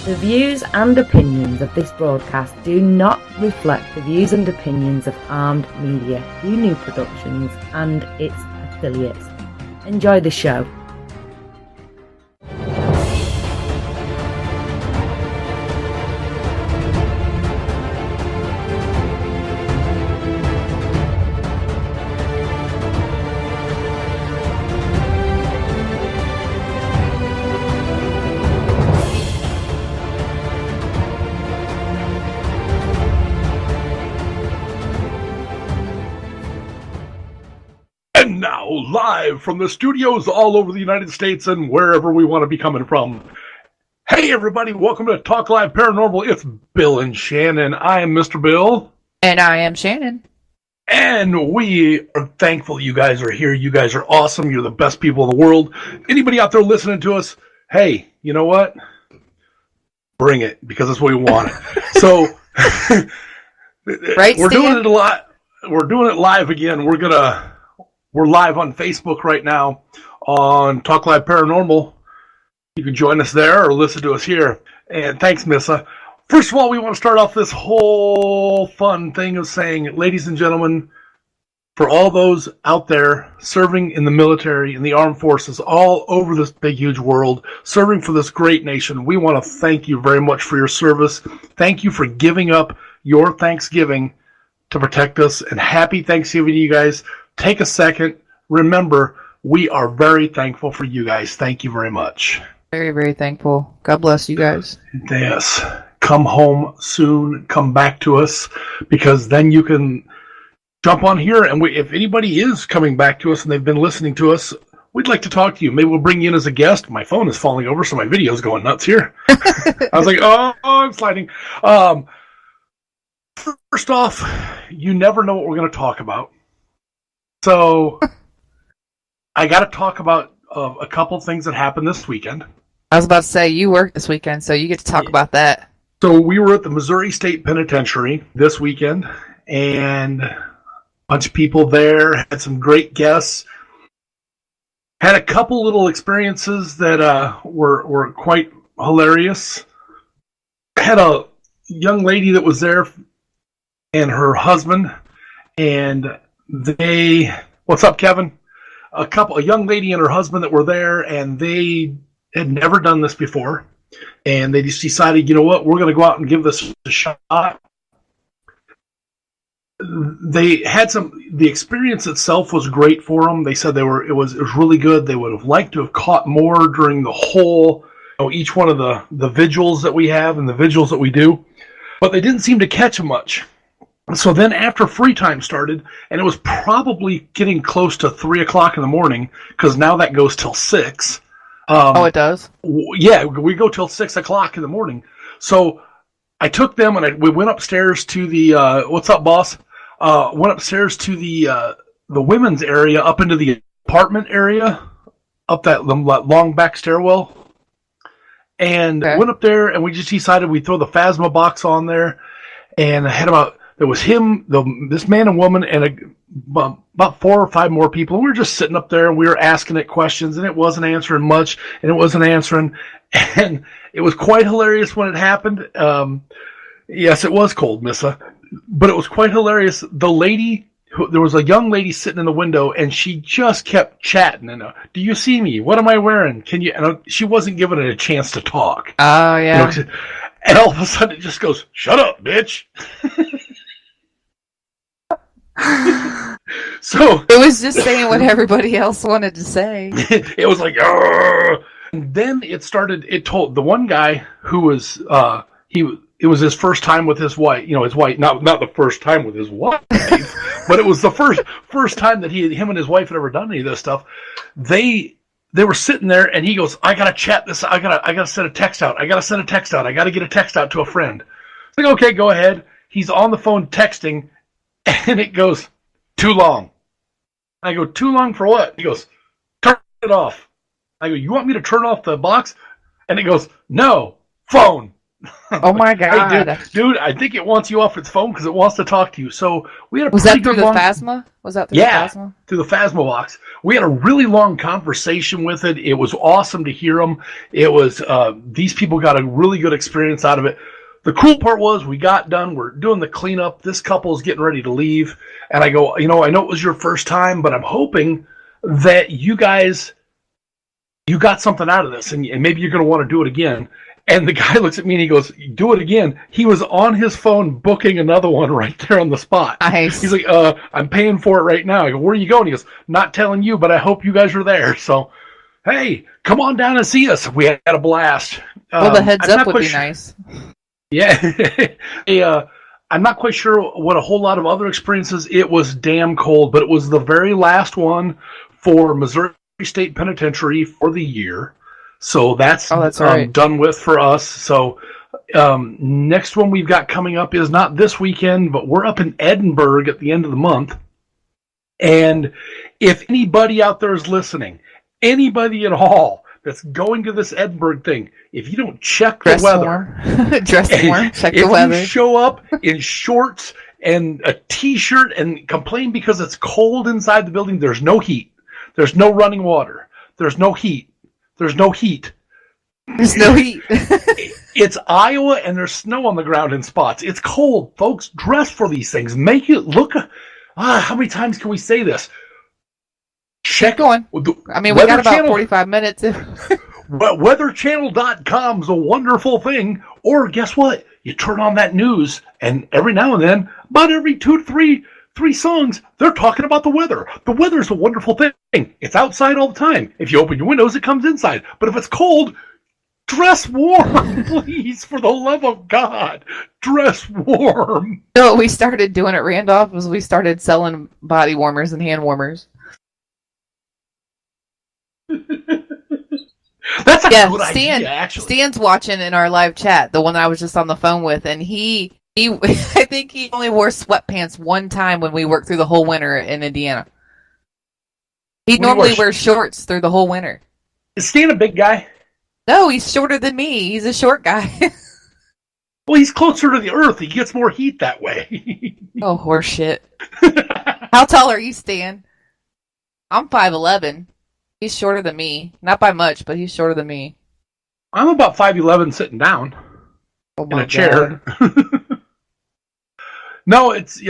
The views and opinions of this broadcast do not reflect the views and opinions of Armed Media, New Productions and its affiliates. Enjoy the show. And now, live from the studios all over the United States and wherever we want to be coming from. Hey everybody, welcome to Talk Live Paranormal. It's Bill and Shannon. I am Mr. Bill. And I am Shannon. And we are thankful you guys are here. You guys are awesome. You're the best people in the world. Anybody out there listening to us, hey, you know what? Bring it, because that's what we want. So, right, we're doing it a lot. We're doing it live again. We're live on Facebook right now on Talk Live Paranormal. You can join us there or listen to us here. And thanks, Missa. First of all, we want to start off this whole fun thing of saying, ladies and gentlemen, for all those out there serving in the military, in the armed forces, all over this big, huge world, serving for this great nation, we want to thank you very much for your service. Thank you for giving up your Thanksgiving to protect us. And happy Thanksgiving to you guys. Take a second. Remember, we are very thankful for you guys. Thank you very much. Very, very thankful. God bless you guys. Yes. Come home soon. Come back to us, because then you can jump on here. And if anybody is coming back to us and they've been listening to us, we'd like to talk to you. Maybe we'll bring you in as a guest. My phone is falling over, so my video's going nuts here. I was like, oh, I'm sliding. First off, you never know what we're going to talk about. So, I got to talk about a couple things that happened this weekend. I was about to say, you worked this weekend, so you get to talk about that. So, we were at the Missouri State Penitentiary this weekend, and a bunch of people there, had some great guests, had a couple little experiences that were quite hilarious. Had a young lady that was there and her husband, and what's up, Kevin? A young lady and her husband that were there, and they had never done this before, and they just decided, you know what, we're going to go out and give this a shot. They had the experience itself was great for them. They said it was really good. They would have liked to have caught more during the whole, each one of the vigils that we have and the vigils that we do, but they didn't seem to catch much. So then after free time started, and it was probably getting close to 3 o'clock in the morning, because now that goes till 6. It does? Yeah, we go till 6 o'clock in the morning. So I took them, and we went upstairs to the, what's up, boss? Went upstairs to the women's area, up into the apartment area, up that long back stairwell. And went up there, and we just decided we'd throw the Phasma box on there, and I had there was him, this man and woman, and about 4 or 5 more people. And we were just sitting up there, and we were asking it questions, and it wasn't answering much, and it wasn't answering. And it was quite hilarious when it happened. Yes, it was cold, Missa. But it was quite hilarious. There was a young lady sitting in the window, and she just kept chatting. And do you see me? What am I wearing? Can you? And she wasn't giving it a chance to talk. Oh, yeah. And all of a sudden, it just goes, "Shut up, bitch." So it was just saying what everybody else wanted to say. It was like, "Argh." And then it started. It told the one guy who was it was his first time with his wife. His wife, not the first time with his wife, but it was the first time that him and his wife had ever done any of this stuff. They were sitting there, and he goes, "I gotta chat this. I gotta send a text out. I gotta send a text out. I gotta get a text out to a friend." It's like, okay, go ahead. He's on the phone texting, and it goes, "Too long." I go, "Too long for what?" He goes, "Turn it off." I go, "You want me to turn off the box?" And it goes, "No, phone." Oh my Hey, god. dude, I think it wants you off its phone because it wants to talk to you. So we had a Was pretty that through good the long... Phasma? Was that through Yeah, the Phasma? through the Phasma box. We had a really long conversation with it. It was awesome to hear them. It was these people got a really good experience out of it. The cool part was we got done. We're doing the cleanup. This couple's getting ready to leave, and I go, I know it was your first time, but I'm hoping that you guys got something out of this, and maybe you're going to want to do it again. And the guy looks at me and he goes, do it again. He was on his phone booking another one right there on the spot. Nice. He's like, I'm paying for it right now. I go, where are you going? He goes, not telling you, but I hope you guys are there. So, hey, come on down and see us. We had a blast. Well, the heads up would be nice. Yeah. I'm not quite sure what a whole lot of other experiences. It was damn cold, but it was the very last one for Missouri State Penitentiary for the year. So that's right. Done with for us. So next one we've got coming up is not this weekend, but we're up in Edinburgh at the end of the month. And if anybody out there is listening, anybody at all that's going to this Edinburgh thing, if you don't check the weather, dress warm, check the weather. If you show up in shorts and a t-shirt and complain because it's cold inside the building, there's no heat. There's no running water. There's no heat. There's no heat. There's no heat. It's Iowa, and there's snow on the ground in spots. It's cold, folks. Dress for these things. Make it look... how many times can we say this? Check going. I mean, we got about 45 minutes. Weatherchannel.com's a wonderful thing. Or guess what? You turn on that news, and every now and then, about every 2 to 3 songs, they're talking about the weather. The weather's a wonderful thing. It's outside all the time. If you open your windows, it comes inside. But if it's cold, dress warm, please, for the love of God. Dress warm. So what we started doing at Randolph was we started selling body warmers and hand warmers. That's a good idea, actually. Stan's watching in our live chat, the one I was just on the phone with, and he I think he only wore sweatpants one time when we worked through the whole winter in Indiana. He normally wears shorts through the whole winter. Is Stan a big guy? No, he's shorter than me. He's a short guy. Well, he's closer to the earth. He gets more heat that way. Oh, horseshit. How tall are you, Stan? I'm 5'11". He's shorter than me. Not by much, but he's shorter than me. I'm about 5'11" sitting down in a chair. No, it's,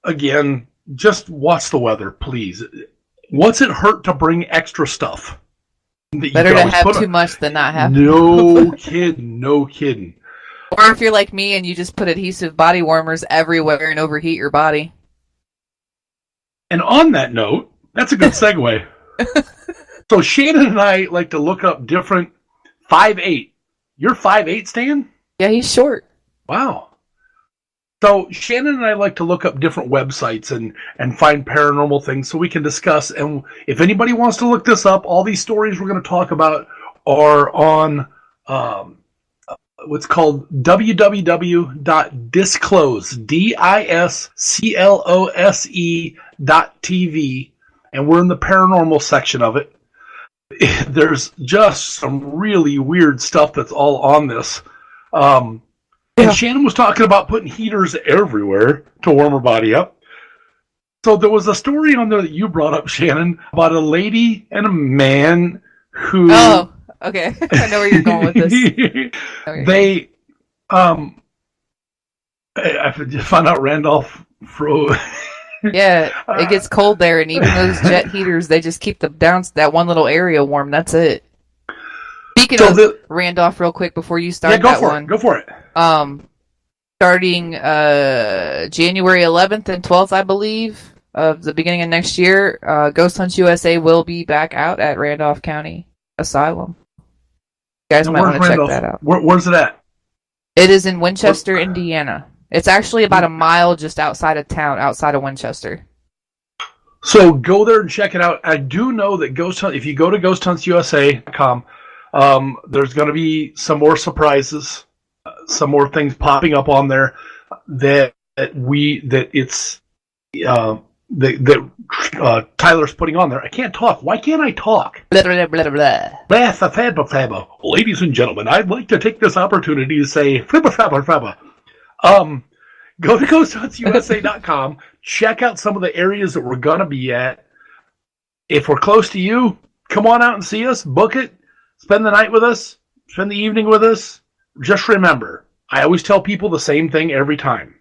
again, just watch the weather, please. What's it hurt to bring extra stuff? Better to have too much than not have. No kidding, no kidding. Or if you're like me and you just put adhesive body warmers everywhere and overheat your body. And on that note, that's a good segue. So Shannon and I like to look up different 5'8". You're 5'8", Stan? Yeah, he's short. Wow. So Shannon and I like to look up different websites and find paranormal things so we can discuss. And if anybody wants to look this up, all these stories we're going to talk about are on what's called www.disclose, disclose.tv, and we're in the paranormal section of it. There's just some really weird stuff that's all on this. And Shannon was talking about putting heaters everywhere to warm her body up. So there was a story on there that you brought up, Shannon, about a lady and a man who... Oh, okay. I know where you're going with this. They... I just found out Randolph froze. Yeah, it gets cold there, and even those jet heaters, they just keep that one little area warm. That's it. Speaking of Randolph, real quick before you start Go for it. Starting January 11th and 12th, I believe, of the beginning of next year, Ghost Hunts USA will be back out at Randolph County Asylum. You guys might want to check that out. Where's it at? It is in Winchester, Indiana. It's actually about a mile just outside of town, outside of Winchester. So go there and check it out. I do know that if you go to ghosthunts.usa.com, there's going to be some more surprises, some more things popping up on there that that Tyler's putting on there. I can't talk. Why can't I talk? Blah, blah, blah, blah. Ladies and gentlemen, I'd like to take this opportunity to say go to GhostHuntsUSA.com. Check out some of the areas that we're going to be at. If we're close to you, come on out and see us. Book it. Spend the night with us. Spend the evening with us. Just remember, I always tell people the same thing every time.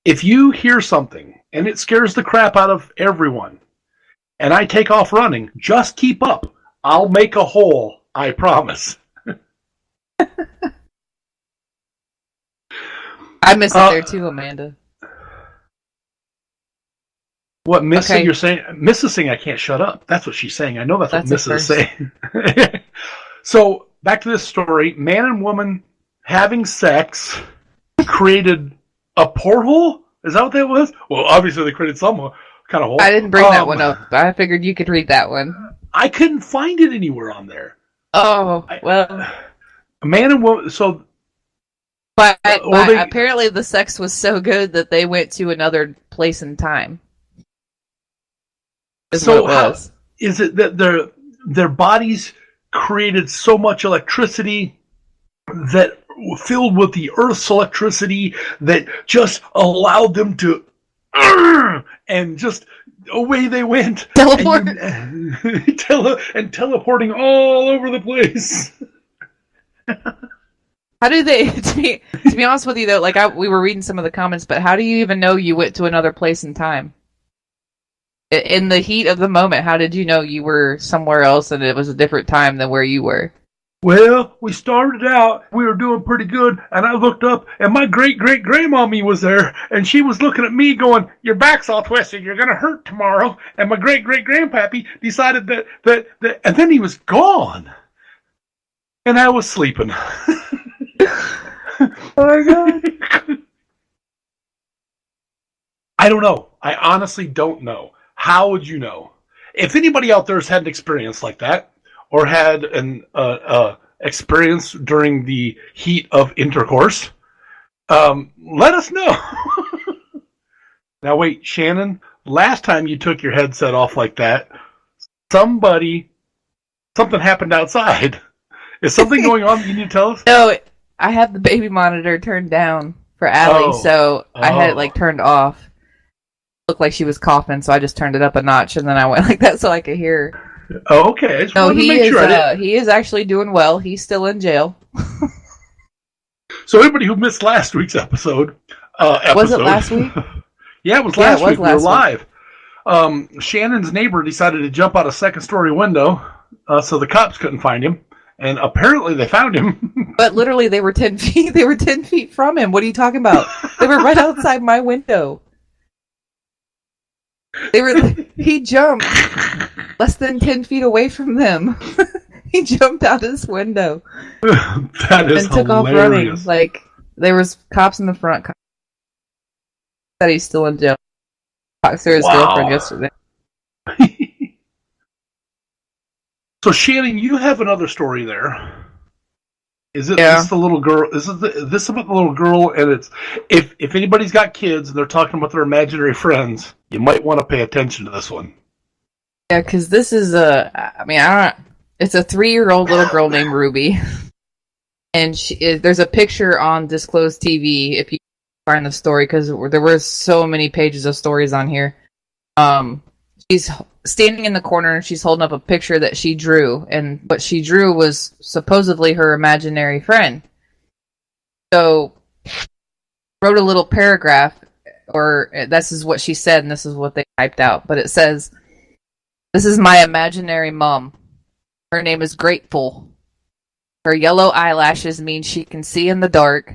If you hear something and it scares the crap out of everyone, and I take off running, just keep up. I'll make a hole. I promise. I miss it there too, Amanda. What Mrs. You're saying? Mrs. saying I can't shut up. That's what she's saying. I know that's what Mrs. is saying. So back to this story: man and woman having sex created a porthole. Is that what that was? Well, obviously they created some kind of hole. I didn't bring that one up. I figured you could read that one. I couldn't find it anywhere on there. Oh well, a man and woman. So. But apparently the sex was so good that they went to another place in time. So how is it that their bodies created so much electricity that filled with the Earth's electricity that just allowed them to and just away they went. Teleport. And teleporting all over the place. How do they, to be honest with you though, like we were reading some of the comments, but how do you even know you went to another place in time? In the heat of the moment, how did you know you were somewhere else and it was a different time than where you were? Well, we started out, we were doing pretty good, and I looked up, and my great-great-grandmommy was there, and she was looking at me going, your back's all twisted, you're going to hurt tomorrow, and my great-great-grandpappy decided that, and then he was gone, and I was sleeping. Oh my God. I don't know. I honestly don't know. How would you know? If anybody out there has had an experience like that, or had an experience during the heat of intercourse, let us know. Now wait, Shannon, last time you took your headset off like that, something happened outside. Is something going on that you need to tell us? No, I had the baby monitor turned down for Allie, so I had it turned off. It looked like she was coughing, so I just turned it up a notch, and then I went like that so I could hear her. Oh, okay. No, he is actually doing well. He's still in jail. So everybody who missed last week's episode. Was it last week? Yeah, it was last week. We were live. Shannon's neighbor decided to jump out a second-story window, so the cops couldn't find him. And apparently they found him. But literally, they were 10 feet. They were 10 feet from him. What are you talking about? They were right outside my window. He jumped less than 10 feet away from them. He jumped out his window. That is and took hilarious. Off running. Like, there was cops in the front. That he's still in jail. Talked to his girlfriend yesterday. So Shannon, you have another story there. Is it this the little girl? Is this about the little girl? And it's if anybody's got kids and they're talking about their imaginary friends, you might want to pay attention to this one. Yeah, because this is it's a 3-year-old little girl named Ruby, and there's a picture on Disclosed TV if you find the story, because there were so many pages of stories on here. She's standing in the corner and she's holding up a picture that she drew, and what she drew was supposedly her imaginary friend. So, wrote a little paragraph, or this is what she said, and this is what they typed out. But it says, "This is my imaginary mom. Her name is Grateful. Her yellow eyelashes mean she can see in the dark.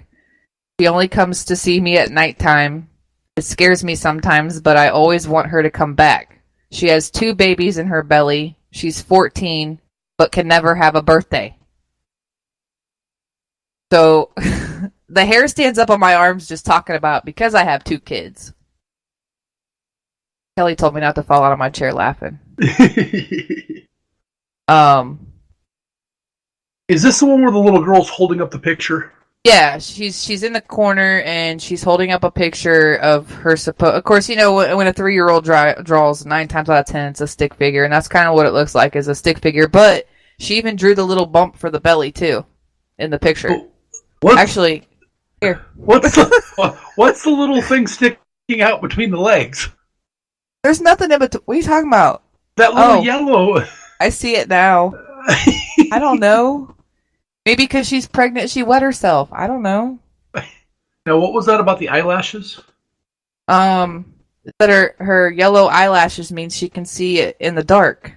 She only comes to see me at nighttime. It scares me sometimes, but I always want her to come back. She has 2 babies in her belly. She's 14, but can never have a birthday." So, the hair stands up on my arms just talking about, because I have 2 kids. Kelly told me not to fall out of my chair laughing. Is this the one where the little girl's holding up the picture? Yeah, she's in the corner and she's holding up a picture of her Of course, you know when a 3-year-old draws 9 times out of 10, it's a stick figure, and that's kind of what it looks like, is a stick figure. But she even drew the little bump for the belly too, in the picture. Actually, here. What's the little thing sticking out between the legs? There's nothing in between. What are you talking about? That little yellow. I see it now. I don't know. Maybe because she's pregnant, she wet herself. I don't know. Now, what was that about the eyelashes? That her yellow eyelashes means she can see it in the dark.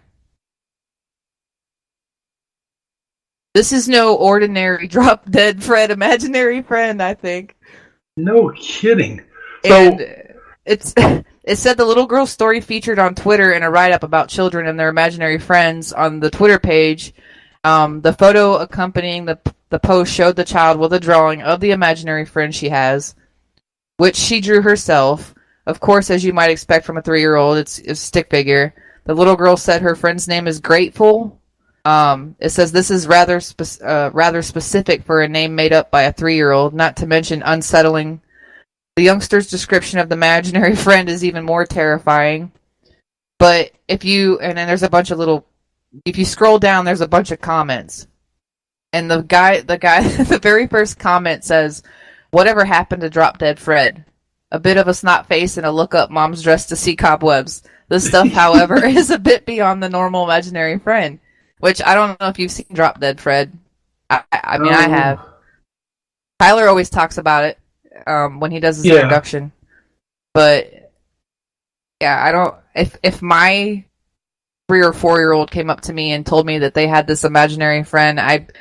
This is no ordinary drop dead Fred imaginary friend, I think. No kidding. And it said the little girl's story featured on Twitter in a write-up about children and their imaginary friends on the Twitter page. The photo accompanying the post showed the child with a drawing of the imaginary friend she has, which she drew herself. Of course, as you might expect from a 3-year-old, it's a stick figure. The little girl said her friend's name is Grateful. It says this is rather specific for a name made up by a 3-year-old, not to mention unsettling. The youngster's description of the imaginary friend is even more terrifying. But and then there's a bunch of if you scroll down, there's a bunch of comments. And the guy, the very first comment says, "Whatever happened to Drop Dead Fred? A bit of a snot face and a look up mom's dressed to see cobwebs. This stuff, however, is a bit beyond the normal imaginary friend." Which I don't know if you've seen Drop Dead Fred. I mean, I have. Tyler always talks about it when he does his introduction. But yeah, I don't. If my 3 or 4-year-old came up to me and told me that they had this imaginary friend, I'd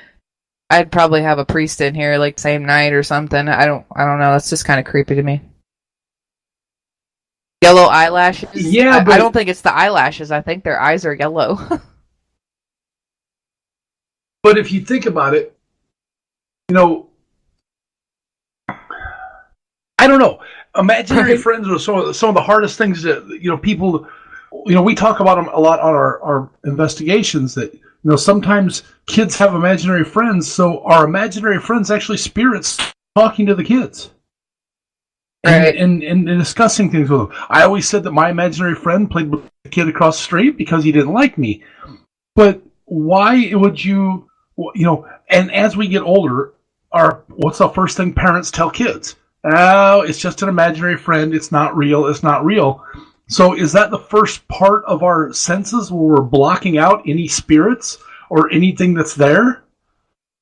probably have a priest in here like same night or something. I don't know. That's just kind of creepy to me. Yellow eyelashes. Yeah, I don't think it's the eyelashes. I think their eyes are yellow. But if you think about it, I don't know. Imaginary friends are some of the hardest things that people. We talk about them a lot on our investigations. That sometimes kids have imaginary friends, so our imaginary friends actually spirits talking to the kids, right, and discussing things with them. I always said that my imaginary friend played with the kid across the street because he didn't like me, but why would you? And as we get older, what's the first thing parents tell kids? Oh, it's just an imaginary friend. It's not real. It's not real. So is that the first part of our senses where we're blocking out any spirits or anything that's there?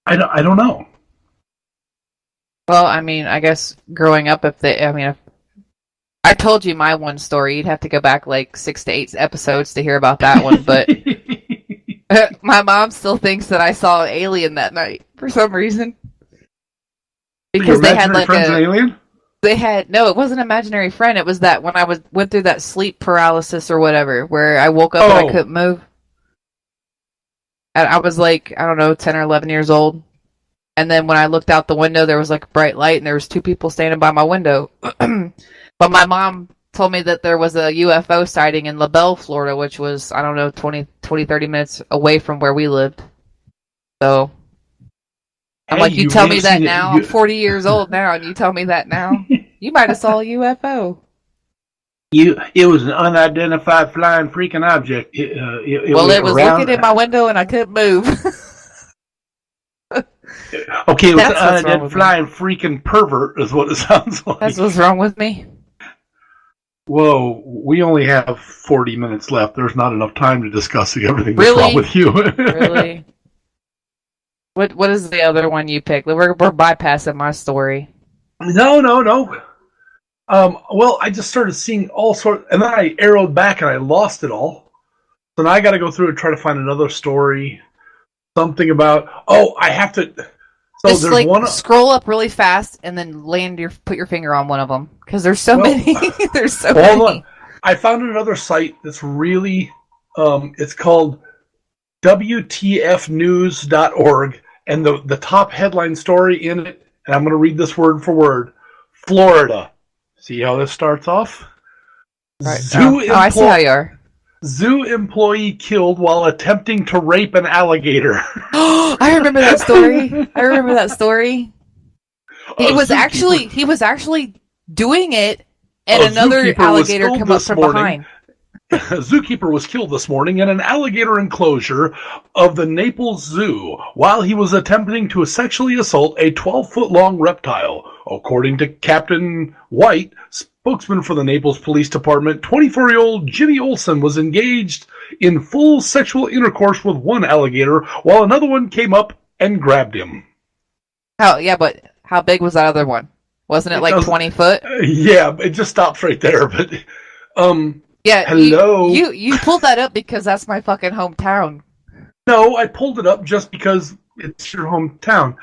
I don't know. Well, I mean, I guess growing up, if I told you my one story, you'd have to go back like 6 to 8 episodes to hear about that one, but my mom still thinks that I saw an alien that night for some reason. Because they had like an alien? No, it wasn't an imaginary friend. It was that when I went through that sleep paralysis or whatever, where I woke up and I couldn't move. And I was like, I don't know, 10 or 11 years old. And then when I looked out the window, there was like a bright light and there was 2 people standing by my window. But my mom told me that there was a UFO sighting in LaBelle, Florida, which was, I don't know, 30 minutes away from where we lived. So I'm like, you tell me that now? I'm 40 years old now, and you tell me that now? You might have saw a UFO. It was an unidentified flying freaking object. It was looking in my window, and I couldn't move. Okay, it was an unidentified flying freaking pervert, is what it sounds like. That's what's wrong with me. Whoa, we only have 40 minutes left. There's not enough time to discuss everything that's wrong with you. Really? What is the other one you picked? We're bypassing my story. No. Well, I just started seeing all sorts, and then I arrowed back and I lost it all. So now I got to go through and try to find another story. Something about, I have to. So just there's like one. Scroll up really fast and then put your finger on one of them because there's so many. There's so many. Hold on. I found another site that's really, it's called WTFnews.org, and the top headline story in it, and I'm going to read this word for word: Florida. See how this starts off? Right. I see how you are. Zoo employee killed while attempting to rape an alligator. I remember that story. He was actually doing it, and another alligator come up from behind. A zookeeper was killed this morning in an alligator enclosure of the Naples Zoo while he was attempting to sexually assault a 12-foot-long reptile. According to Captain White, spokesman for the Naples Police Department, 24-year-old Jimmy Olsen was engaged in full sexual intercourse with one alligator while another one came up and grabbed him. But how big was that other one? Wasn't it like 20 foot? Yeah, it just stops right there. But yeah, hello. You pulled that up because that's my fucking hometown. No, I pulled it up just because it's your hometown.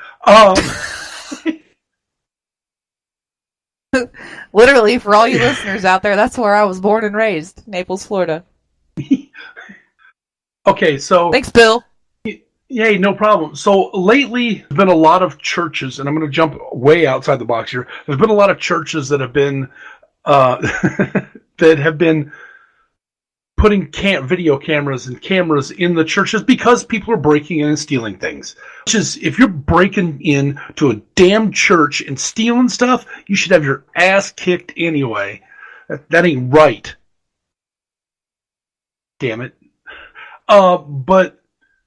Literally, for all you listeners out there, that's where I was born and raised, Naples, Florida. Okay, so thanks, Bill. Yay, no problem. So lately, there's been a lot of churches, and I'm going to jump way outside the box here. There's been a lot of churches that have been putting video cameras and cameras in the churches because people are breaking in and stealing things. Which is, if you're breaking in to a damn church and stealing stuff, you should have your ass kicked anyway. That ain't right. Damn it. But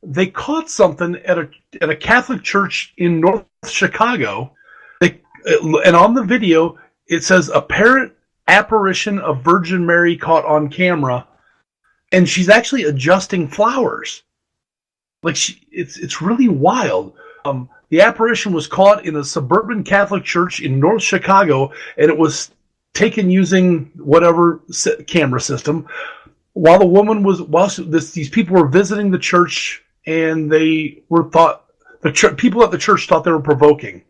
they caught something at a Catholic church in North Chicago. And on the video, it says apparent apparition of Virgin Mary caught on camera, and she's actually adjusting flowers. Like it's really wild. The apparition was caught in a suburban Catholic church in North Chicago, and it was taken using whatever camera system. While the woman these people were visiting the church, and people at the church thought they were provoking.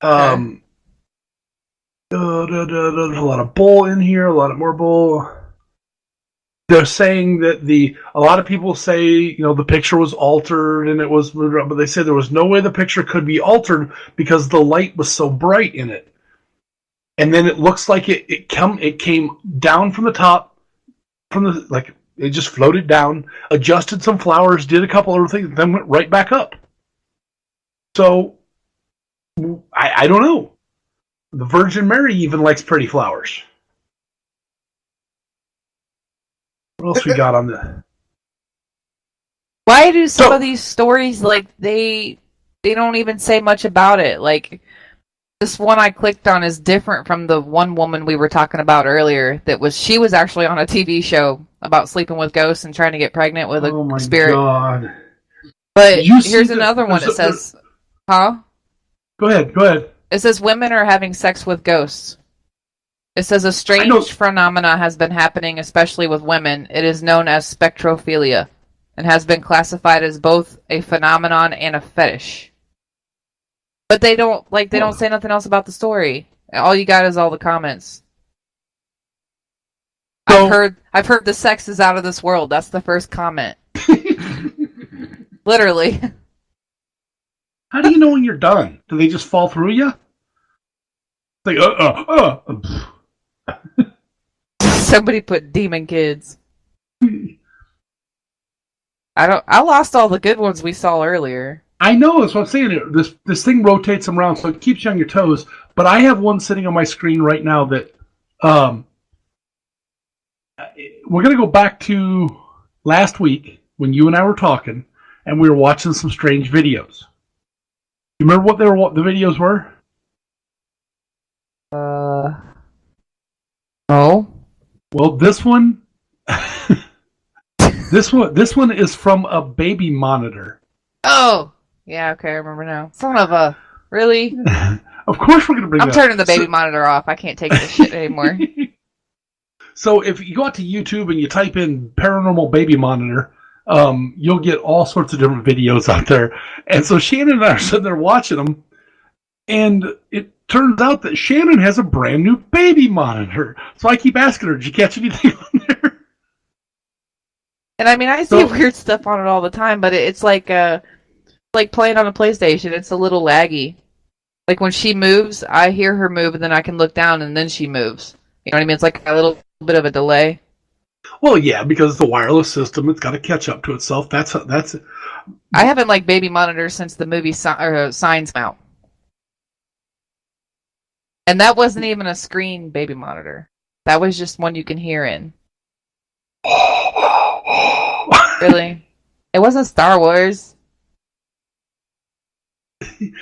There's a lot of bull in here, a lot of more bull. They're saying that a lot of people say, the picture was altered and it was, but they say there was no way the picture could be altered because the light was so bright in it. And then it looks like it came down from the top, it just floated down, adjusted some flowers, did a couple other things, then went right back up. So, I don't know. The Virgin Mary even likes pretty flowers. What else we got on the... Why do some of these stories, they don't even say much about it? Like, this one I clicked on is different from the one woman we were talking about earlier. She was actually on a TV show about sleeping with ghosts and trying to get pregnant with a spirit. Oh my God. But here's another one. It says, huh? Go ahead. It says women are having sex with ghosts. It says a strange phenomena has been happening, especially with women. It is known as spectrophilia and has been classified as both a phenomenon and a fetish. But they don't say nothing else about the story. All you got is all the comments. So, I've heard the sex is out of this world. That's the first comment. Literally. How do you know when you're done? Do they just fall through you? Like Somebody put demon kids. I lost all the good ones we saw earlier. I know, that's what I'm saying. This thing rotates them around, so it keeps you on your toes. But I have one sitting on my screen right now that we're going to go back to last week when you and I were talking, and we were watching some strange videos. You remember what the videos were? No. Well, this one, this one is from a baby monitor. Oh, yeah. Okay, I remember now. Son of a really. Of course, we're gonna bring. I'm turning the baby monitor off. I can't take this shit anymore. So if you go out to YouTube and you type in paranormal baby monitor, you'll get all sorts of different videos out there. And so Shannon and I are sitting there watching them, and it turns out that Shannon has a brand new baby monitor. So I keep asking her, did you catch anything on there? And I mean, I see weird stuff on it all the time, but it's like playing on a PlayStation. It's a little laggy. Like when she moves, I hear her move, and then I can look down, and then she moves. You know what I mean? It's like a little bit of a delay. Well, yeah, because it's the wireless system. It's got to catch up to itself. That's. I haven't liked baby monitors since the movie Signs came out. And that wasn't even a screen baby monitor. That was just one you can hear in. Really? It wasn't Star Wars.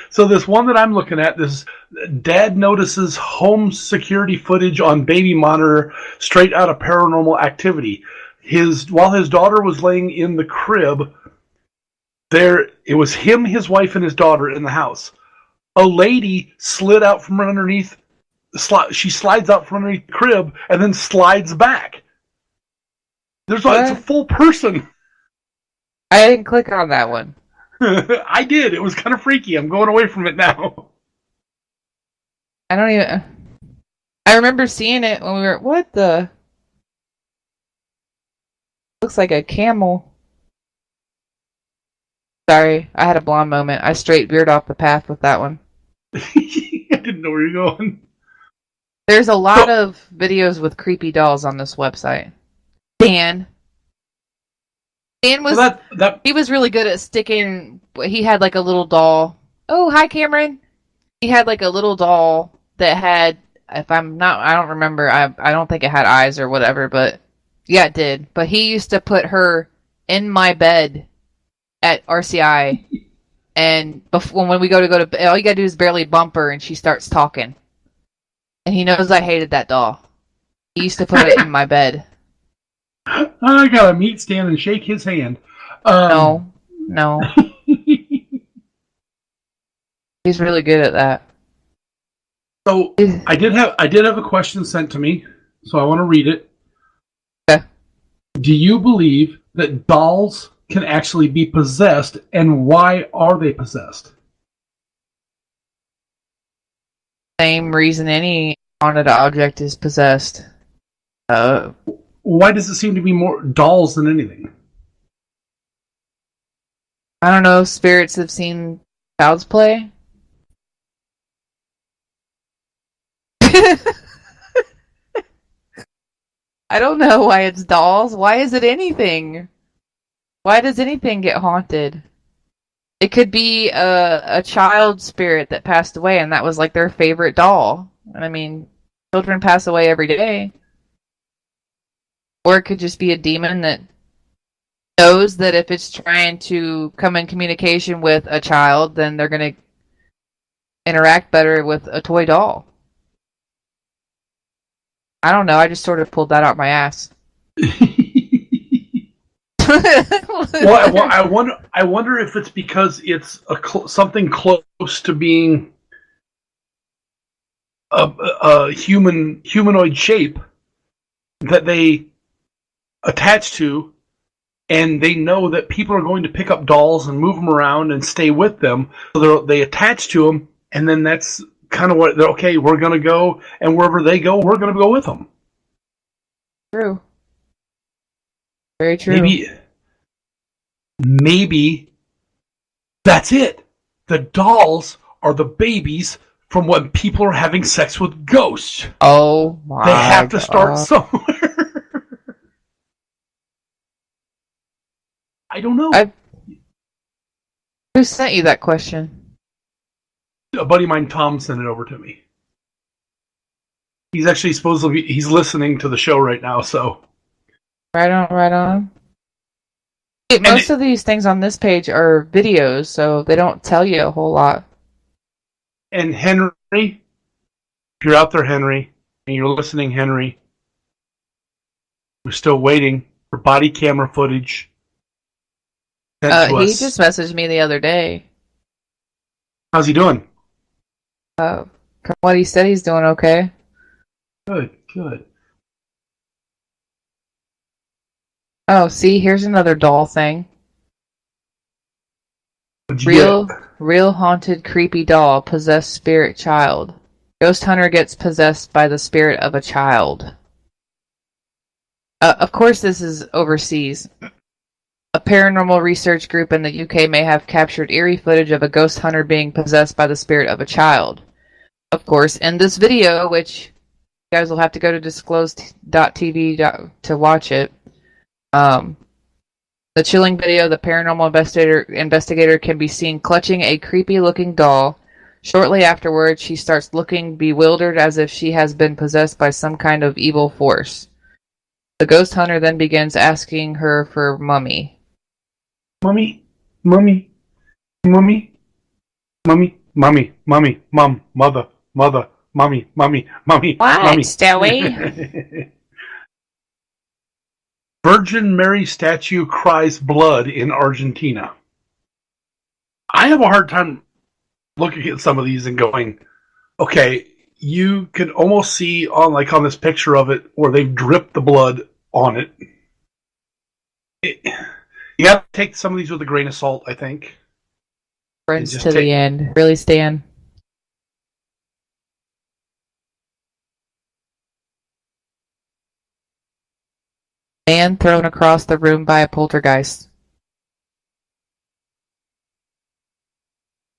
So this one that I'm looking at, this dad notices home security footage on baby monitor straight out of Paranormal Activity. While his daughter was laying in the crib, it was him, his wife, and his daughter in the house. A lady slid out from underneath. She slides out from underneath the crib and then slides back. It's a full person. I didn't click on that one. I did. It was kind of freaky. I'm going away from it now. I remember seeing it when we were. What the? Looks like a camel. Sorry, I had a blonde moment. I straight veered off the path with that one. I didn't know where you're going. There's a lot of videos with creepy dolls on this website. Dan was he was really good at sticking. He had like a little doll. Oh, hi, Cameron. He had like a little doll that had. I don't remember. I don't think it had eyes or whatever. But yeah, it did. But he used to put her in my bed at RCI, and when we go to bed, all you gotta do is barely bump her, and she starts talking. And he knows I hated that doll. He used to put it in my bed. I gotta meet Stan and shake his hand. No. He's really good at that. So I did have a question sent to me, so I want to read it. Okay. Do you believe that dolls can actually be possessed, and why are they possessed? Same reason any haunted object is possessed. Why does it seem to be more dolls than anything? I don't know. Spirits have seen child's play. I don't know why it's dolls. Why is it anything? Why does anything get haunted? It could be a child spirit that passed away, and that was like their favorite doll. I mean, children pass away every day. Or it could just be a demon that knows that if it's trying to come in communication with a child, then they're going to interact better with a toy doll. I don't know. I just sort of pulled that out my ass. Well, I wonder if it's because it's something close to being a humanoid shape that they attach to, and they know that people are going to pick up dolls and move them around and stay with them, so they attach to them, and then that's kind of what they're okay. We're going to go, and wherever they go, we're going to go with them. True. Very true. Maybe that's it. The dolls are the babies from when people are having sex with ghosts. Oh my God. They have to start somewhere. I don't know. Who sent you that question? A buddy of mine, Tom, sent it over to me. He's actually he's listening to the show right now, so. Right on. Most of these things on this page are videos, so they don't tell you a whole lot. And Henry, if you're out there, Henry, and you're listening, Henry, we're still waiting for body camera footage. He just messaged me the other day. How's he doing? From what he said, he's doing okay. Good. Oh, see, here's another doll thing. Real haunted creepy doll, possessed spirit child. Ghost hunter gets possessed by the spirit of a child. Of course this is overseas. A paranormal research group in the UK may have captured eerie footage of a ghost hunter being possessed by the spirit of a child. Of course, in this video, which you guys will have to go to disclosed.tv to watch it, the chilling video, the paranormal investigator can be seen clutching a creepy-looking doll, Shortly afterwards, she starts looking bewildered as if she has been possessed by some kind of evil force. The ghost hunter then begins asking her for Mummy. Mummy, mummy, mummy, mummy, mummy, mummy, mum, mother, mother, mummy, mummy, mummy, What, mummy. Stewie? Virgin Mary statue cries blood in Argentina. I have a hard time looking at some of these and going, okay, you can almost see on this picture of it where they've dripped the blood on it. You got to take some of these with a grain of salt, I think. Friends to the end. Really, Stan? Man thrown across the room by a poltergeist.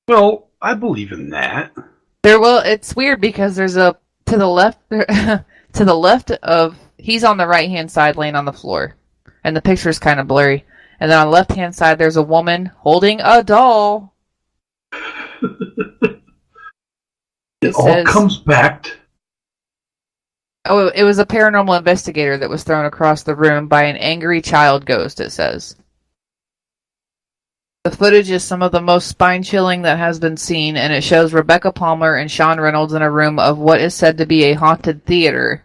Well, I believe in that. It's weird because there's a to the left of he's on the right hand side laying on the floor, and the picture is kind of blurry. And then on the left hand side, there's a woman holding a doll. It all comes back. Oh, it was a paranormal investigator that was thrown across the room by an angry child ghost, it says. The footage is some of the most spine-chilling that has been seen, and it shows Rebecca Palmer and Sean Reynolds in a room of what is said to be a haunted theater.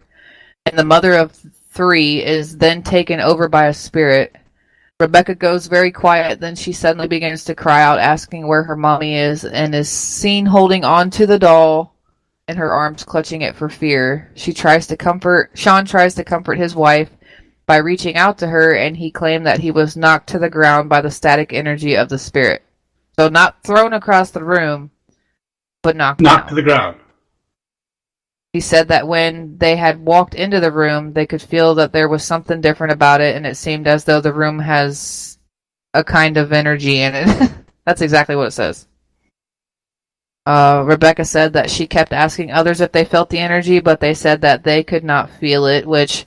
And the mother of 3 is then taken over by a spirit. Rebecca goes very quiet, then she suddenly begins to cry out, asking where her mommy is, and is seen holding on to the doll in her arms, clutching it for fear. Sean tries to comfort his wife by reaching out to her, and he claimed that he was knocked to the ground by the static energy of the spirit. So not thrown across the room, but knocked down. To the ground. He said that when they had walked into the room, they could feel that there was something different about it, and it seemed as though the room has a kind of energy in it. That's exactly what it says. Rebecca said that she kept asking others if they felt the energy, but they said that they could not feel it, which,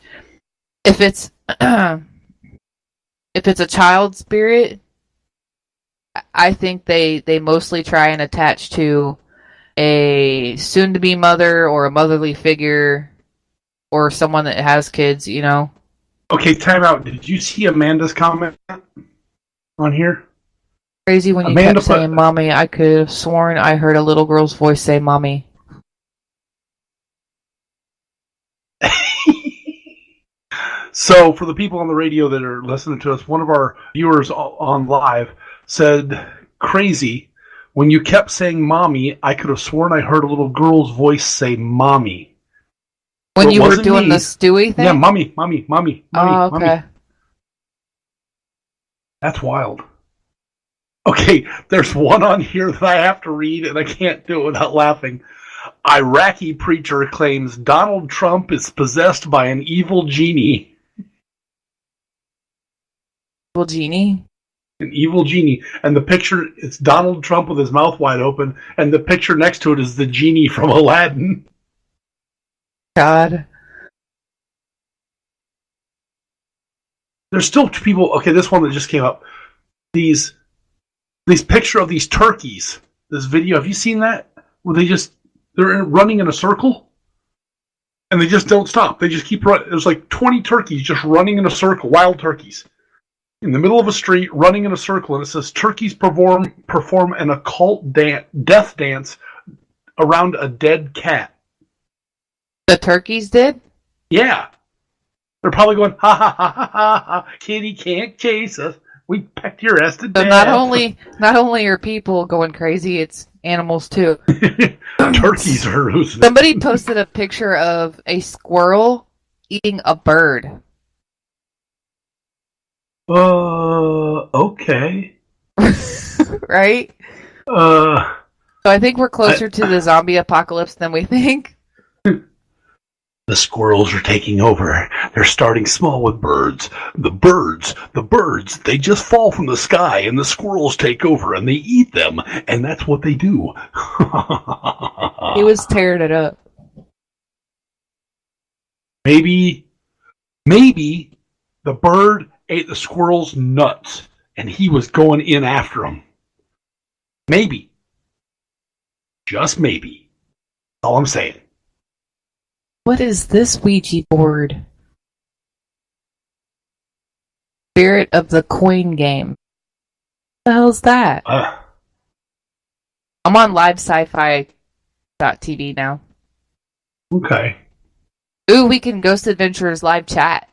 if it's a child spirit, I think they mostly try and attach to a soon-to-be mother or a motherly figure or someone that has kids, you know. Okay, time out. Did you see Amanda's comment on here? Crazy when you kept saying mommy. I could have sworn I heard a little girl's voice say mommy. So, for the people on the radio that are listening to us, one of our viewers on live said, crazy, when you kept saying mommy, I could have sworn I heard a little girl's voice say mommy. When you were doing the Stewie thing? Yeah, mommy. Oh, okay. Mommy. That's wild. Okay, there's one on here that I have to read, and I can't do it without laughing. Iraqi preacher claims Donald Trump is possessed by an evil genie. Evil genie? An evil genie. And the picture, it's Donald Trump with his mouth wide open, and the picture next to it is the genie from Aladdin. God. There's still people, okay, this one that just came up. These picture of these turkeys. This video, have you seen that? Where they're running in a circle? And they just don't stop. They just keep running. There's like 20 turkeys just running in a circle, wild turkeys. In the middle of a street, running in a circle, and it says, turkeys perform an occult death dance around a dead cat. The turkeys did? Yeah. They're probably going, ha ha ha ha ha ha, kitty can't chase us. We pecked your ass to death. So not only are people going crazy, it's animals too. Turkeys are losing. Somebody posted a picture of a squirrel eating a bird. Okay. Right? So I think we're closer to the zombie apocalypse than we think. The squirrels are taking over. They're starting small with birds. The birds, they just fall from the sky and the squirrels take over and they eat them. And that's what they do. He was tearing it up. Maybe the bird ate the squirrel's nuts and he was going in after them. Maybe. Just maybe. That's all I'm saying. What is this Ouija board? Spirit of the Coin game. What the hell's that? I'm on livesci-fi.tv now. Okay. Ooh, we can Ghost Adventurers live chat.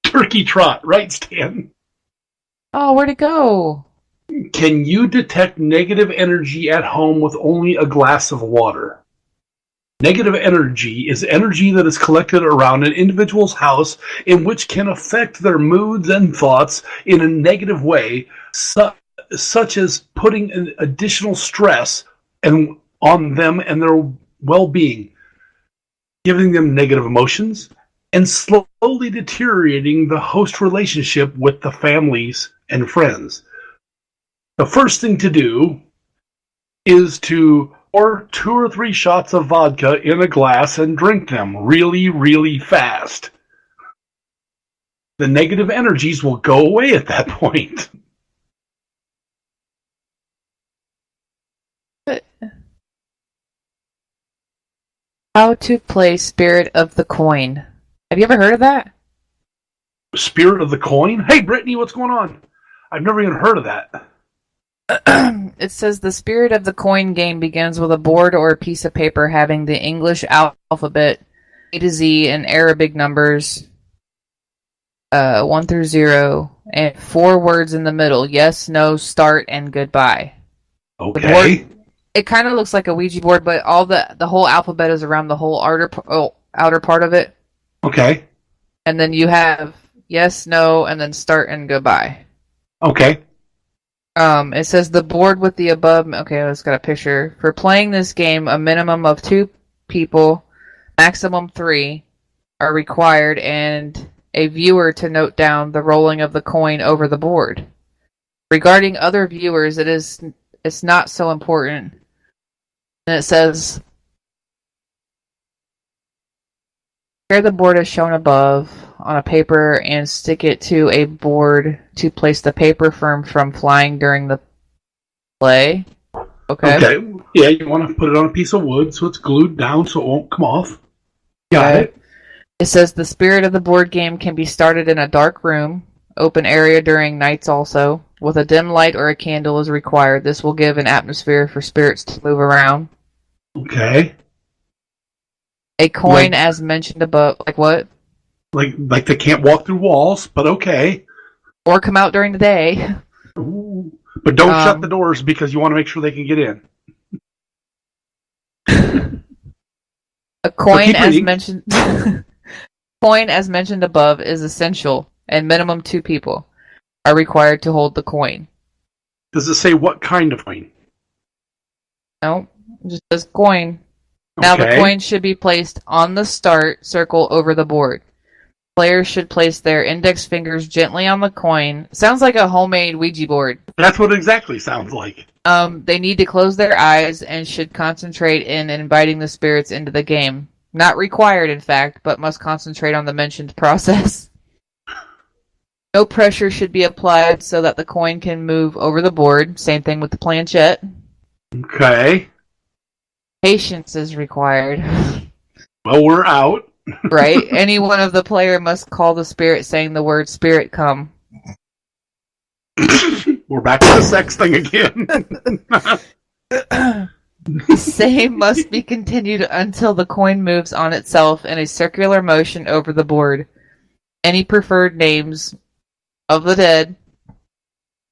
Turkey trot, right, Stan? Oh, where'd it go? Can you detect negative energy at home with only a glass of water? Negative energy is energy that is collected around an individual's house in which can affect their moods and thoughts in a negative way, such as putting an additional stress on them and their well-being, giving them negative emotions, and slowly deteriorating the host relationship with the families and friends. The first thing to do is to pour 2 or 3 shots of vodka in a glass and drink them really, really fast. The negative energies will go away at that point. How to play Spirit of the Coin. Have you ever heard of that? Spirit of the Coin? Hey, Brittany, what's going on? I've never even heard of that. It says the Spirit of the Coin game begins with a board or a piece of paper having the English alphabet A to Z and Arabic numbers 1 through 0 and 4 words in the middle: yes, no, start, and goodbye. Okay. It kind of looks like a Ouija board, but all the whole alphabet is around the whole outer part of it. Okay. And then you have yes, no, and then start and goodbye. Okay. It says the board with the above. Okay, it's got a picture. For playing this game, a minimum of 2 people, maximum 3, are required, and a viewer to note down the rolling of the coin over the board. Regarding other viewers, it's not so important. And it says, prepare the board as shown above on a paper and stick it to a board to place the paper firm from flying during the play. Okay. Yeah, you want to put it on a piece of wood so it's glued down so it won't come off. Got it. It says the spirit of the board game can be started in a dark room, open area during nights also, with a dim light or a candle is required. This will give an atmosphere for spirits to move around. Okay. A coin, as mentioned above, like what? Like they can't walk through walls, but okay. Or come out during the day. Ooh. But don't shut the doors because you want to make sure they can get in. A coin, as mentioned, coin, as mentioned above, is essential, and minimum 2 people are required to hold the coin. Does it say what kind of coin? No, it just says coin. Now the coin should be placed on the start circle over the board. Players should place their index fingers gently on the coin. Sounds like a homemade Ouija board. That's what it exactly sounds like. They need to close their eyes and should concentrate in inviting the spirits into the game. Not required, in fact, but must concentrate on the mentioned process. No pressure should be applied so that the coin can move over the board. Same thing with the planchette. Okay. Patience is required. Well, we're out. Right? Any one of the player must call the spirit saying the word spirit come. We're back to the sex thing again. Same must be continued until the coin moves on itself in a circular motion over the board. Any preferred names of the dead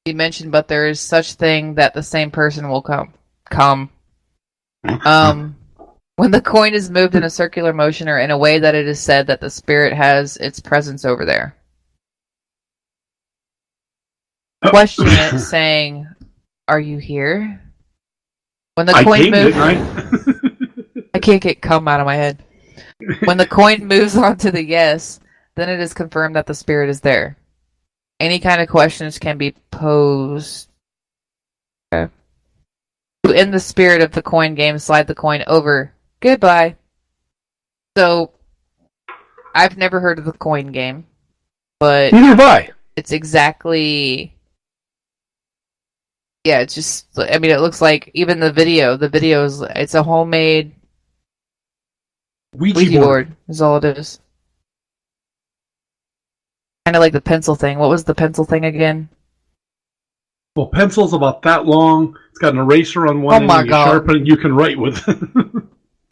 be mentioned, but there is such thing that the same person will come. When the coin is moved in a circular motion or in a way that it is said that the spirit has its presence over there. Question it, saying, "Are you here?" When the coin moves, I can't get cum out of my head. When the coin moves on to the yes, then it is confirmed that the spirit is there. Any kind of questions can be posed. Okay. In the spirit of the coin game, slide the coin over. Goodbye. So, I've never heard of the coin game, but neither have I. It's exactly Yeah, it's just, I mean, it looks like even the video is, it's a homemade Ouija board is all it is. Kind of like the pencil thing. What was the pencil thing again? Well, pencil's about that long. It's got an eraser on one end. And you sharpen it, you can write with it.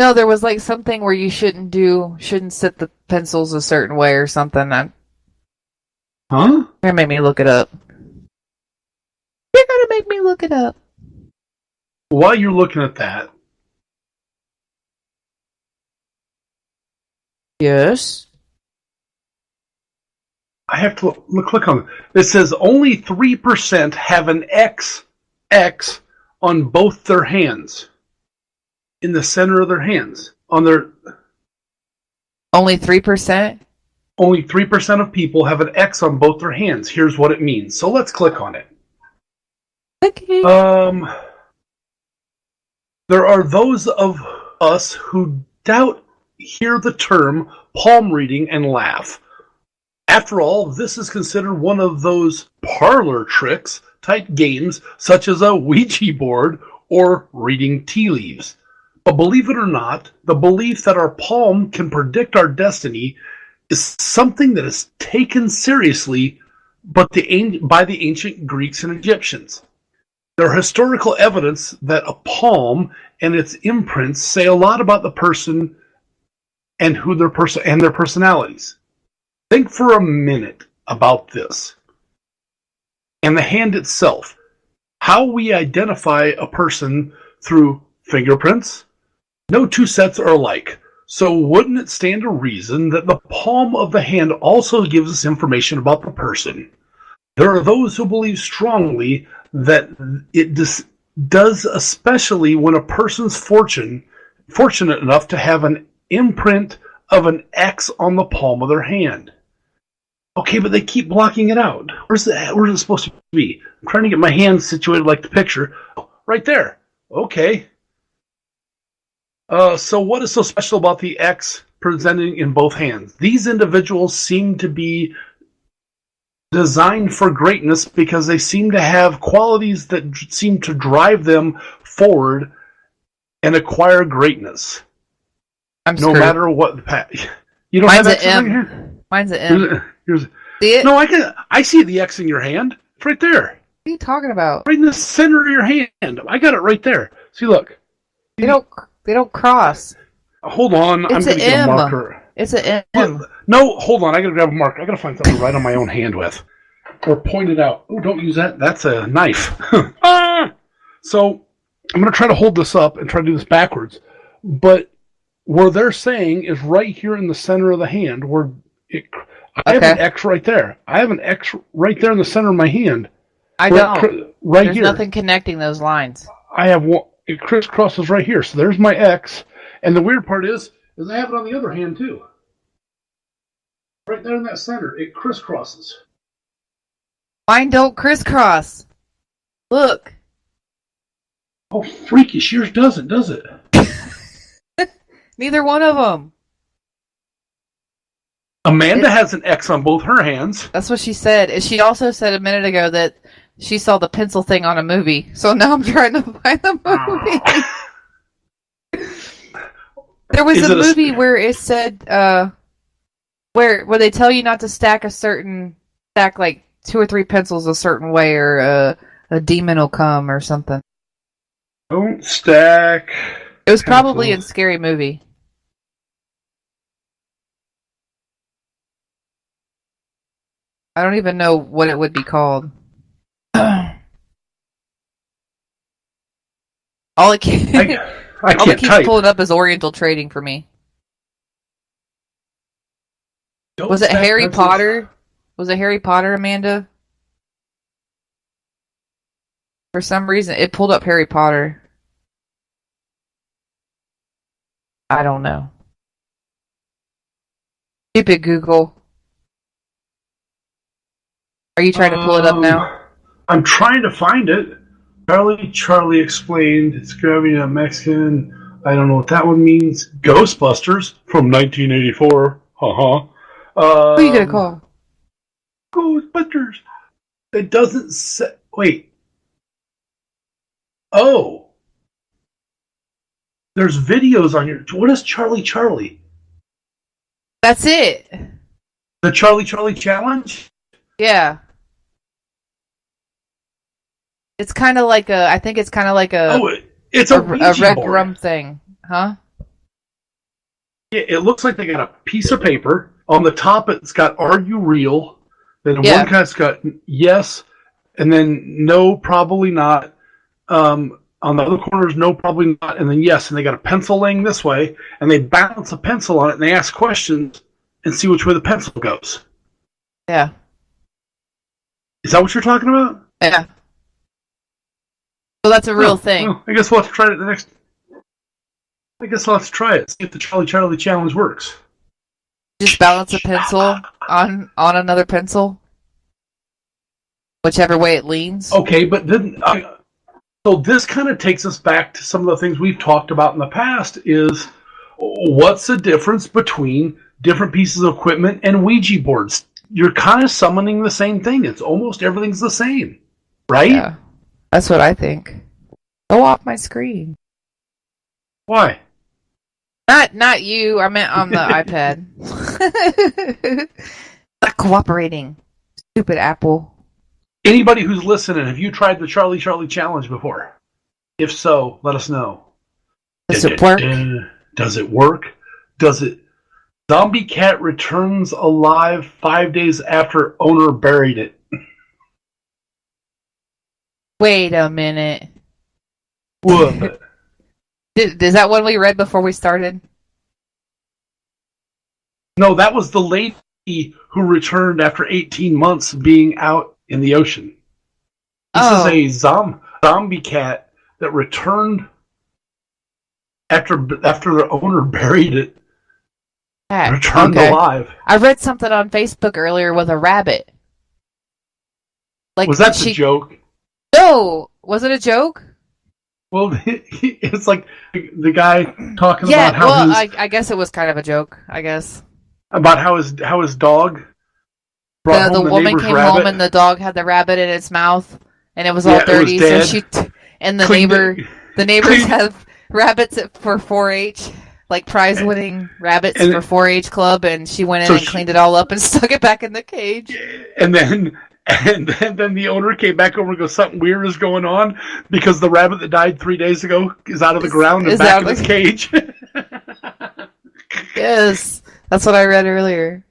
No, there was like something where you shouldn't set the pencils a certain way or something. Huh? You're gonna make me look it up. You're gonna make me look it up. While you're looking at that. Yes. I have to click on it. It says only 3% have an X on both their hands. In the center of their hands. On their. Only 3%? Only 3% of people have an X on both their hands. Here's what it means. So let's click on it. Okay. There are those of us who hear the term palm reading and laugh. After all, this is considered one of those parlor tricks type games, such as a Ouija board or reading tea leaves. But believe it or not, the belief that our palm can predict our destiny is something that is taken seriously by the ancient Greeks and Egyptians. There are historical evidence that a palm and its imprints say a lot about the person and their personalities. Think for a minute about this. And the hand itself. How we identify a person through fingerprints. No two sets are alike. So wouldn't it stand to reason that the palm of the hand also gives us information about the person? There are those who believe strongly that it does, especially when a person's fortunate enough to have an imprint of an X on the palm of their hand. Okay, but they keep blocking it out. Where's it supposed to be? I'm trying to get my hand situated like the picture. Oh, right there. Okay. So what is so special about the X presenting in both hands? These individuals seem to be designed for greatness because they seem to have qualities that seem to drive them forward and acquire greatness. No matter what the path. You don't have X in your hand? Mine's an M. See it? No, I see the X in your hand. It's right there. What are you talking about? Right in the center of your hand. I got it right there. See, look. They don't cross. Hold on. I'm going to get a marker. It's an M. No, hold on. I got to grab a marker. I got to find something to write on my own hand with. Or point it out. Oh, don't use that. That's a knife. So I'm going to try to hold this up and try to do this backwards. But where they're saying is right here in the center of the hand where I have an X right there. I have an X right there in the center of my hand. I don't. There's nothing connecting those lines. I have one. It crisscrosses right here. So there's my X. And the weird part is I have it on the other hand too. Right there in that center. It crisscrosses. Mine don't crisscross. Look. Oh, freakish. Yours doesn't, does it? Neither one of them. Amanda has an X on both her hands. That's what she said. And she also said a minute ago that she saw the pencil thing on a movie. So now I'm trying to find the movie. There was a movie where it said where they tell you not to stack like 2 or 3 pencils a certain way, or a demon will come or something. Don't stack. It was probably in Scary Movie. I don't even know what it would be called. All it keeps pulling up is Oriental Trading for me. Was it Harry Potter? Was it Harry Potter, Amanda? For some reason, it pulled up Harry Potter. I don't know. Stupid Google. Are you trying to pull it up now? I'm trying to find it. Charlie explained it's grabbing a Mexican. I don't know what that one means. Ghostbusters from 1984. Who are you gonna call? Ghostbusters. It doesn't say. Wait. Oh, there's videos on your. What is Charlie Charlie? That's it. The Charlie Charlie challenge? Yeah. It's kind of like a. I think it's kind of like a. Oh, it's a Ouija rec board. rum thing, huh? Yeah, it looks like they got a piece of paper. On the top, it's got "Are you real?" Then Yeah. one guy's got yes, and then no, probably not. On the other corner is no, probably not, and then yes, and they got a pencil laying this way, and they bounce a pencil on it, and they ask questions and see which way the pencil goes. Yeah. Is that what you're talking about? Yeah. So that's a real thing. Well, I guess we'll have to try it I guess I'll have to try it. See if the Charlie Charlie challenge works. Just balance a pencil on another pencil, whichever way it leans. Okay, but then so this kind of takes us back to some of the things we've talked about in the past. Is what's the difference between different pieces of equipment and Ouija boards? You're kind of summoning the same thing. It's almost everything's the same, right? Yeah, that's what I think. Go off my screen. Why? Not you. I meant on the iPad. Not cooperating. Stupid Apple. Anybody who's listening, have you tried the Charlie Charlie challenge before? If so, let us know. Does it work? Does it work? Does it? Zombie cat returns alive 5 days after owner buried it. Wait a minute. What? Is that one we read before we started? No, that was the lady who returned after 18 months being out in the ocean. This is a zombie cat that returned after the owner buried it. Returned alive. I read something on Facebook earlier with a rabbit. Like, was that the joke? No, was it a joke? Well, it's like the guy talking about how I guess it was kind of a joke. I guess about how his dog brought the home woman came rabbit. home and the dog had the rabbit in its mouth and it was all dirty. So the neighbors have rabbits for 4-H, like prize-winning rabbits for 4-H club, and she went in and cleaned it all up and stuck it back in the cage. And then the owner came back over and goes, something weird is going on because the rabbit that died 3 days ago is out of the ground and back in its cage. Yes, that's what I read earlier.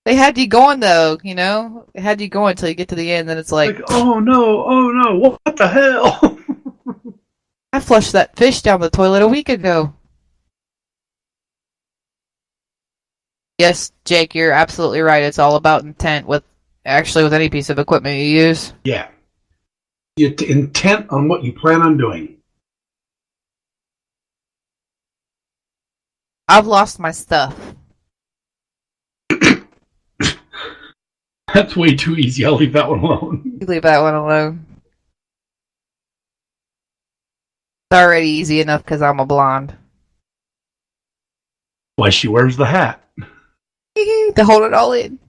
They had you going though, you know? They had you going until you get to the end, then it's like oh no, what the hell? I flushed that fish down the toilet a week ago. Yes, Jake, you're absolutely right. It's all about intent with any piece of equipment you use. Yeah. Your intent on what you plan on doing. I've lost my stuff. That's way too easy. I'll leave that one alone. You leave that one alone. It's already easy enough because I'm a blonde. Why she wears the hat. To hold it all in.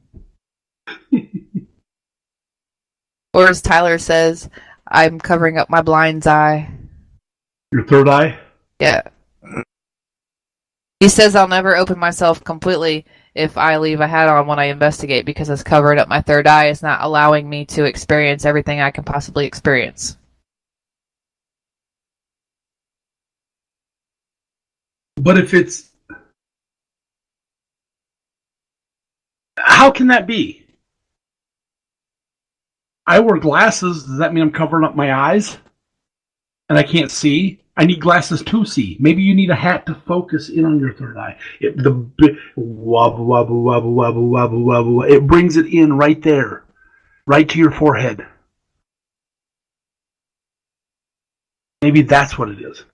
Or as Tyler says, I'm covering up my blind's eye. Your third eye? Yeah. He says I'll never open myself completely if I leave a hat on when I investigate because it's covering up my third eye. It's not allowing me to experience everything I can possibly experience. But if it's... How can that be? I wear glasses. Does that mean I'm covering up my eyes? And I can't see? I need glasses to see. Maybe you need a hat to focus in on your third eye. Wobble, wobble, wobble, wobble, wobble, wobble. It brings it in right there. Right to your forehead. Maybe that's what it is.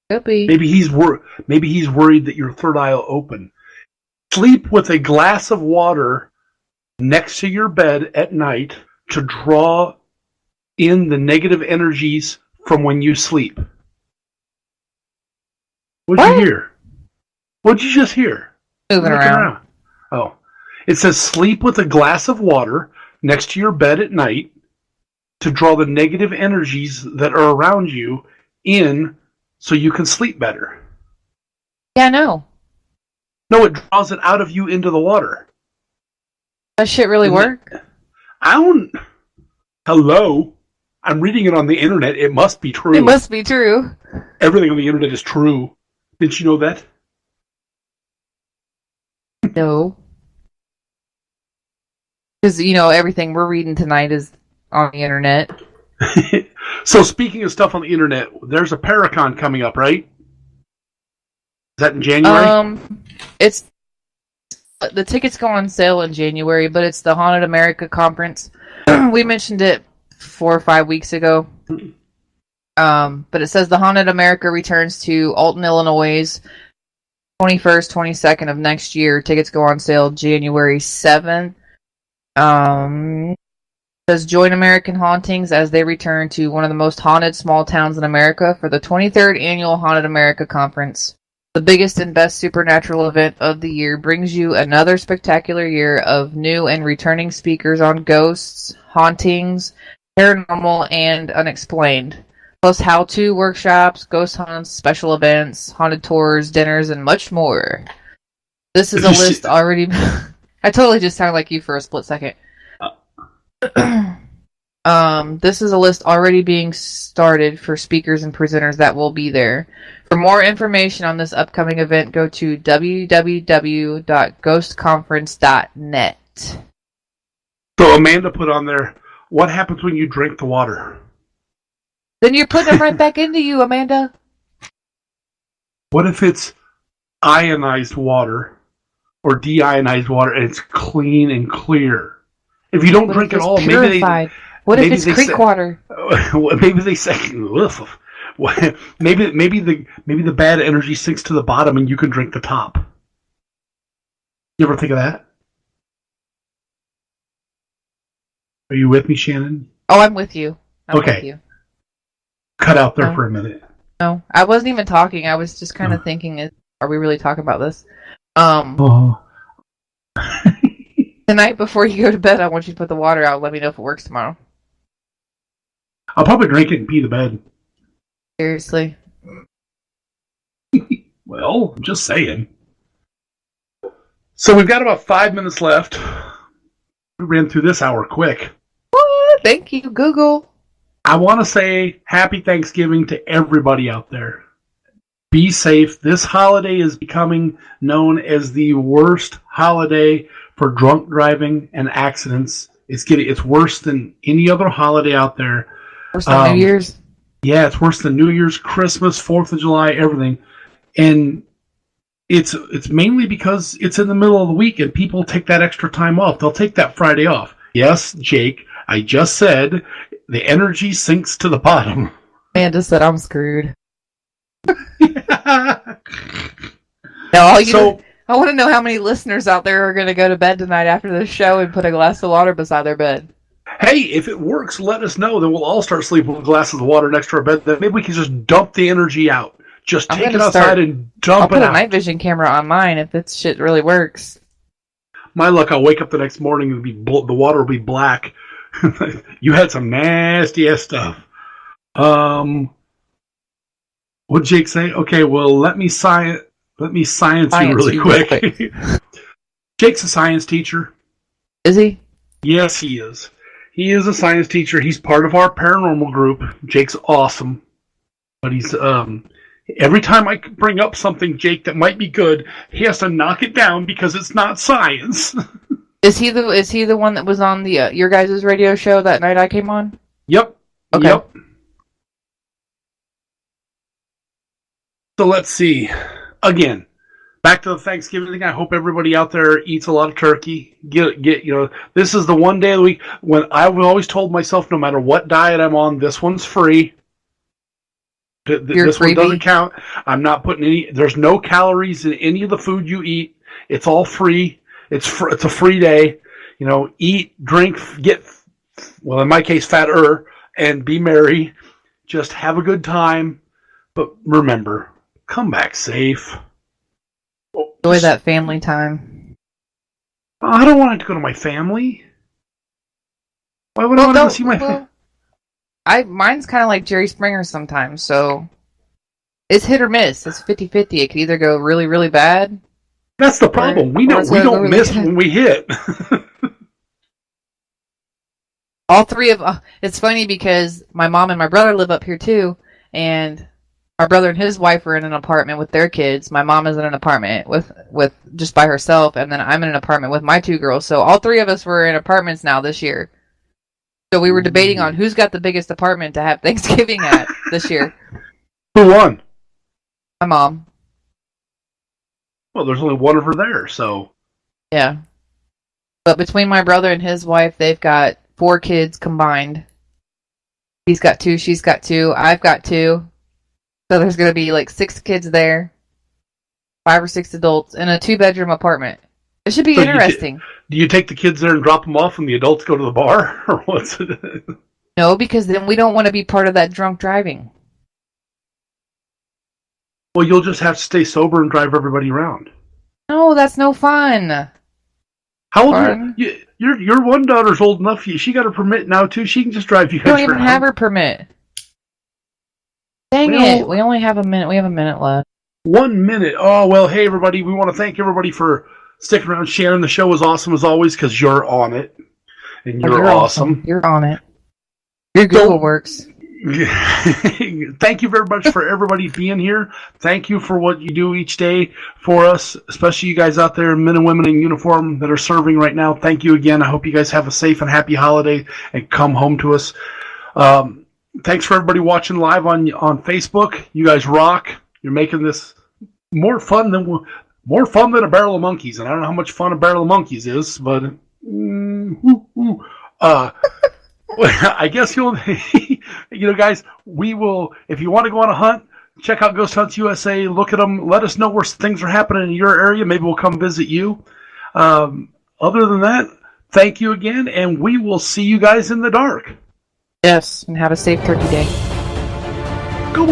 Could be. Maybe he's worried that your third eye will open. Sleep with a glass of water next to your bed at night to draw in the negative energies from when you sleep. What'd you hear? What'd you just hear? Moving around. Oh. It says sleep with a glass of water next to your bed at night to draw the negative energies that are around you in so you can sleep better. Yeah, I know. No, it draws it out of you into the water. That shit really work? I don't... Hello? I'm reading it on the internet. It must be true. It must be true. Everything on the internet is true. Didn't you know that? No. Because, everything we're reading tonight is on the internet. So, speaking of stuff on the internet, there's a Paracon coming up, right? Is that in January? It's... The tickets go on sale in January, but it's the Haunted America Conference. We mentioned it 4 or 5 weeks ago. But it says the Haunted America returns to Alton, Illinois, 21st, 22nd of next year. Tickets go on sale January 7th. It says join American Hauntings as they return to one of the most haunted small towns in America for the 23rd Annual Haunted America Conference. The biggest and best supernatural event of the year brings you another spectacular year of new and returning speakers on ghosts, hauntings, paranormal, and unexplained. Plus how-to workshops, ghost hunts, special events, haunted tours, dinners, and much more. This is a list already... I totally just sounded like you for a split second. This is a list already being started for speakers and presenters that will be there. For more information on this upcoming event, go to www.ghostconference.net. So Amanda put on there, what happens when you drink the water? Then you're putting them right back into you, Amanda. What if it's ionized water or deionized water and it's clean and clear? If you don't drink it all, purified? What if it's creek water? Maybe they say, maybe the bad energy sinks to the bottom and you can drink the top. You ever think of that? Are you with me, Shannon? Oh, I'm with you. Okay. With you. Cut out there for a minute. No, I wasn't even talking. I was just kind of thinking, are we really talking about this? Tonight, before you go to bed, I want you to put the water out. Let me know if it works tomorrow. I'll probably drink it and pee the bed. Seriously. Well, I'm just saying. So we've got about 5 minutes left. We ran through this hour quick. Thank you, Google. I want to say happy Thanksgiving to everybody out there. Be safe. This holiday is becoming known as the worst holiday for drunk driving and accidents. It's worse than any other holiday out there. Worse than New Year's? Yeah, it's worse than New Year's, Christmas, 4th of July, everything. And it's mainly because it's in the middle of the week and people take that extra time off. They'll take that Friday off. Yes, Jake, I just said the energy sinks to the bottom. Amanda said I'm screwed. I want to know how many listeners out there are going to go to bed tonight after the show and put a glass of water beside their bed. Hey, if it works, let us know. Then we'll all start sleeping with glasses of water next to our bed. Then maybe we can just dump the energy out. Just take it outside and dump it out. I'll put a night vision camera on mine if this shit really works. My luck, I'll wake up the next morning and the water will be black. You had some nasty ass stuff. What'd Jake say? Okay, well, let me science you really quick. Jake's a science teacher. Is he? Yes, he is. He is a science teacher. He's part of our paranormal group. Jake's awesome. But he's every time I bring up something, Jake, that might be good, he has to knock it down because it's not science. Is he the one that was on the your guys' radio show that night I came on? Yep. Okay. Yep. So let's see. Again, back to the Thanksgiving thing. I hope everybody out there eats a lot of turkey. This is the one day of the week when I've always told myself, no matter what diet I'm on, this one's free. This one doesn't count. I'm not putting there's no calories in any of the food you eat. It's all free. It's a free day. Eat, drink, in my case, fatter, and be merry. Just have a good time. But remember, come back safe. Enjoy that family time. I don't want to go to my family. Why would I want to see my family? Mine's kind of like Jerry Springer sometimes, so it's hit or miss. It's 50-50. It could either go really, really bad. That's the problem. We don't miss when we hit. All three of it's funny because my mom and my brother live up here too, and my brother and his wife are in an apartment with their kids. My mom is in an apartment with just by herself, and then I'm in an apartment with my two girls. So all three of us were in apartments now this year. So we were debating on who's got the biggest apartment to have Thanksgiving at this year. Who won? My mom. Well, there's only one of her there, so. Yeah. But between my brother and his wife, they've got 4 kids combined. He's got 2, she's got 2, I've got 2. So there's going to be like 6 kids there, 5 or 6 adults in a 2-bedroom apartment. It should be interesting. Do you take the kids there and drop them off and the adults go to the bar? Or what's it? No, because then we don't want to be part of that drunk driving. Well, you'll just have to stay sober and drive everybody around. No, that's no fun. How old are you? Your one daughter's old enough. She got a permit now, too. She can just drive you guys around. We don't even have her permit. Dang it. We only have a minute. We have a minute left. 1 minute. Oh, well, hey, everybody. We want to thank everybody for sticking around. Shannon, the show was awesome as always because you're on it. And you're awesome. You're on it. Your Google works. Thank you very much for everybody being here. Thank you for what you do each day for us, especially you guys out there, men and women in uniform that are serving right now. Thank you again. I hope you guys have a safe and happy holiday and come home to us. Thanks for everybody watching live on Facebook. You guys rock. You're making this more fun than a barrel of monkeys. And I don't know how much fun a barrel of monkeys is, but I guess you'll, guys, we will, if you want to go on a hunt, check out Ghost Hunts USA, look at them, let us know where things are happening in your area. Maybe we'll come visit you. Other than that, thank you again, and we will see you guys in the dark. Yes, and have a safe turkey day. Go.